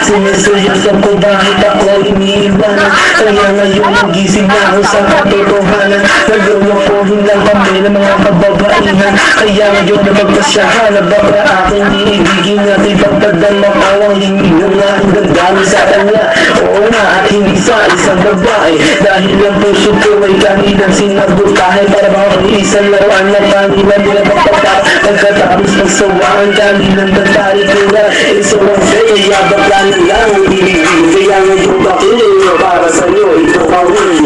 Sinusuyosan ko bakit ako iniiwanan. Kaya ngayon nagising na ako sa katotohanan. Naglulokohin lang kami ng mga kababaihan. Kaya ngayon na magpasyahan na baka aking iibigin natin pagpadala pawang hindi mo nga ang gagawin sa kanya. Oo nga at hindi sa isang babae. Dahil ang puso ko ay kanilang sinabotahe. Para bang isang laruan na kanilang nila magpagkat. Pagkatapos magsawaan kanilang tatari ko na isawang kaya bakla na lang. Kaya ngayon bakit para sa'yo ito kawin.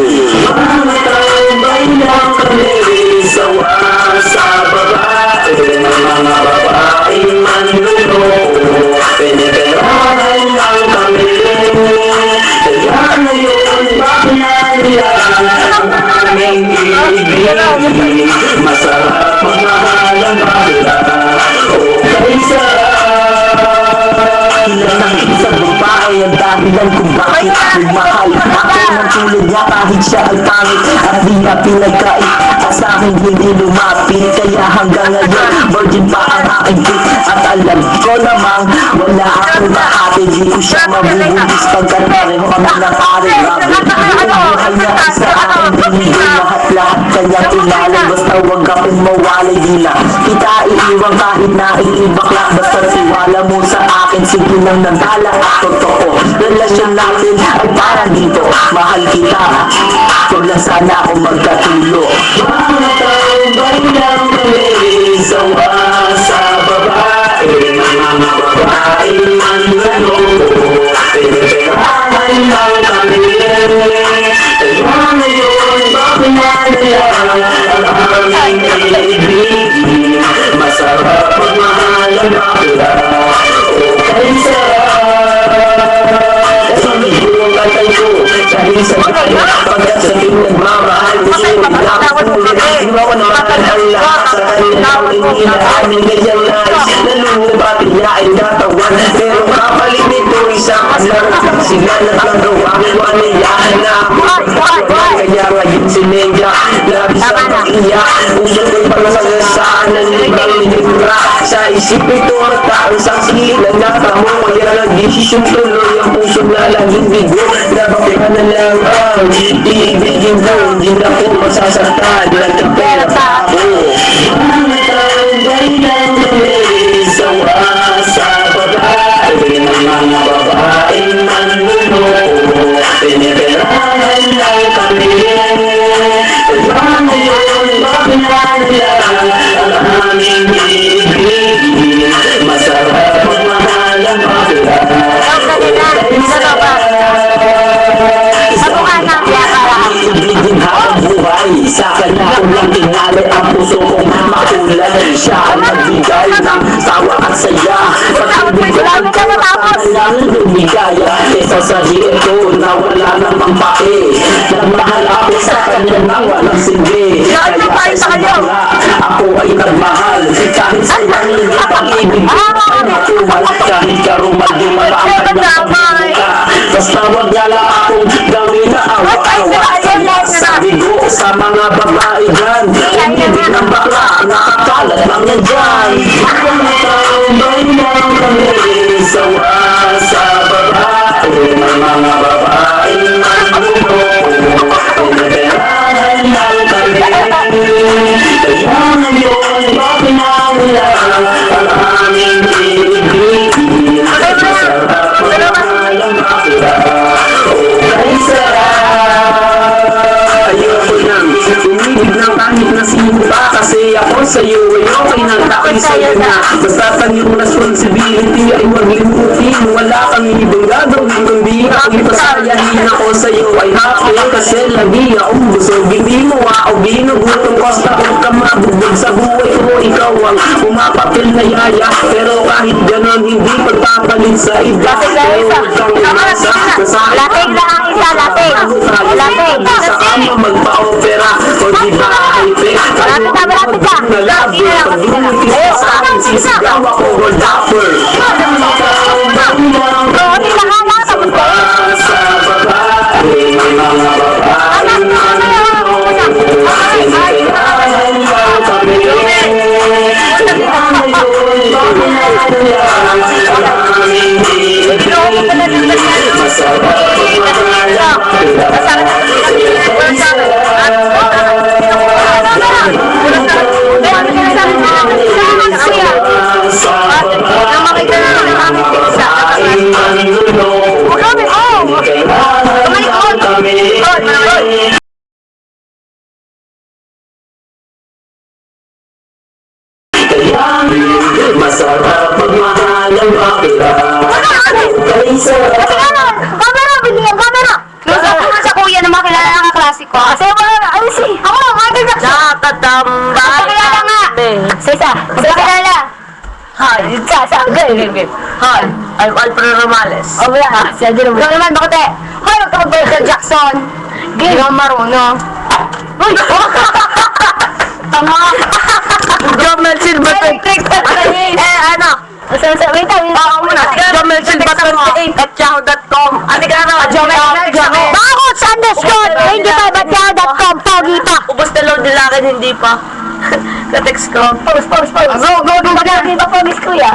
Mga taong bayang kami sawa sa babae. Mga babaeng manluloko piniperahan lang kami. Kaya ngayon bakit na nila ang aming ibig. Masarap magmahal ang bakla. Okay sarap ng isang babae ang dahilan kung bakit nagmahal ako ng tulad niya kahit siya ay pangit at di na pinagkait at sa akin hindi lumapit. Kaya hanggang ngayon virgin pa ang aking pick at alam ko namang wala akong makati. Di ko siya mabubuntis pagkat pareho kami ng ari-rabi. Yung buhay niya ay sa akin binigay lahat-lahat kanyang ilalim. Basta huwag akong mawalay, di na kita iiwan kahit na iibakla. Basta tiwala mo sa akin, sige nang nagala at totoo. Relasyon natin ay parang dito, mahal kita, huwag lang sana ako magkatulo. Mga taong bayang kami sawa sa babae. Mga babaeng manluloko piniperahan lang kami. Kaya ngayon bakit na nila ang aming ibig. Masarap magmahal ang bakla. Okay dahil sa kanya, pagkat sa pinagmamahal ko siya, ginawa ko naman ang lahat sa kanya. Hindi na aming ganyan nais, nalulubati niya ay katawan. Pero kapalit nito isang laro, sila nagagawa ko niya na kanya ngayon si Neja, labis ang pag-iyak. Puso ko'y panasagasaan ng libang libra. Sa isip ito ang taong saksi na nakamo. Kaya nag-desisyon tuloy ang puso na laging bigo. Nabakihan na lang ang iibigin ko. Hindi na ko masasaktan, nagkapera pa ako. Mga taong bayang kami sawa sa babae. Mga babaeng manluloko piniperahan lang kami. Kaya ngayon bakit na nila ang aming ibig. Masarap magmahal ang bakla. Ibigin habang buhay. Sa kanya ko lang tinali ang puso kong makulay. Siya ang nagbigay ng tawa at saya. Pag-ibig ko ang kailangan lumigaya. Kesa sa hiyan ko na wala namang pake. Nagmahal ako sa kanya nang walang silbi. Kaya sa mga ako ay nagmahal. Kahit sa ibang pag-ibig ko ay matumal. Kahit karumal di malaman ng pagbuka. Basta wag niya lang akong gawin na awa-awa. Sabi ko sa mga babae dyan, umibig ng bakla, nakakalat lang yan dyan. Mga taong bayang kami sawa sa babae. Mga babaeng manluloko piniperahan lang kami. Kaya ngayon bakit na nila ang aming ibig. Masarap magmahal ang bakla. Okay sarap. Ayoko nang umibig ng kahit na sino pa. Kasi ako sa'yo ay okay na takay sa'yo na. Basta kanyang responsibility ay huwag limutin. Wala kang ibang gagawin kundi ako ipasayahin ako sa'yo. sa'yo ay happy kasi lagi akong busog. Hindi mo o binugutom ko sa takot ka mabugbog sa buhay ko. Ikaw ang pumapapil na yaya, pero kahit ganon hindi pagpapalit sa iba. Pero huwag kang umasa sa Lasing lang isa, lasing. Lasing. sa ama magpa-opera o di ba ay fake. Malapit ka. Na labi, pag-duty ka sa akin, sisigaw ako gold dapper. Oo, nilakala. Tapos ko. Sa babae, mga babae masarap pagmahal ang bakila. Camera, binigyan camera. Sa kuya na makilala ng kaklase ko. Kasi wala, ay si, ako, Michael Jackson. Nakatamba. Pakilala nga. Sa isa. Pakilala. Hi. Sa girl. Hi. I'm Alfredo Romales. O wala ha, si Adil mo. Ikaw naman, bakit eh? Hoy, huwag ka mag-Michael Jackson. Hindi ka marunong. Uy! Tama! Jomel Silva 28. Ano? Wait lang, ako muna. Jomel Silva 28 at yahoo.com. Ano ka na? Jomel. Bakot sa underscore 25@yahoo.com. Pogi pa. Ubus na load nila akin, hindi pa. Ka-text ko. Pause. Go. Hindi pa pogi kuya.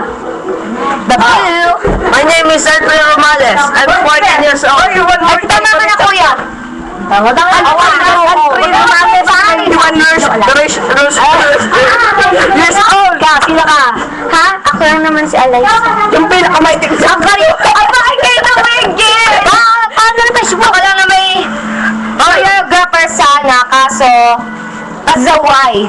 My name is Alfredo Romales. I'm 14 years old. Ay, tama ka na kuya. Tama. Years old ka, sila ka. Ha? Ako lang naman si Alaysa. Yung pinakamaitik sa Ang galing ko! Ay, bakit kayo na may gift? Paano na tayo? Subukan lang na may choreographer sana, kaso, azaway.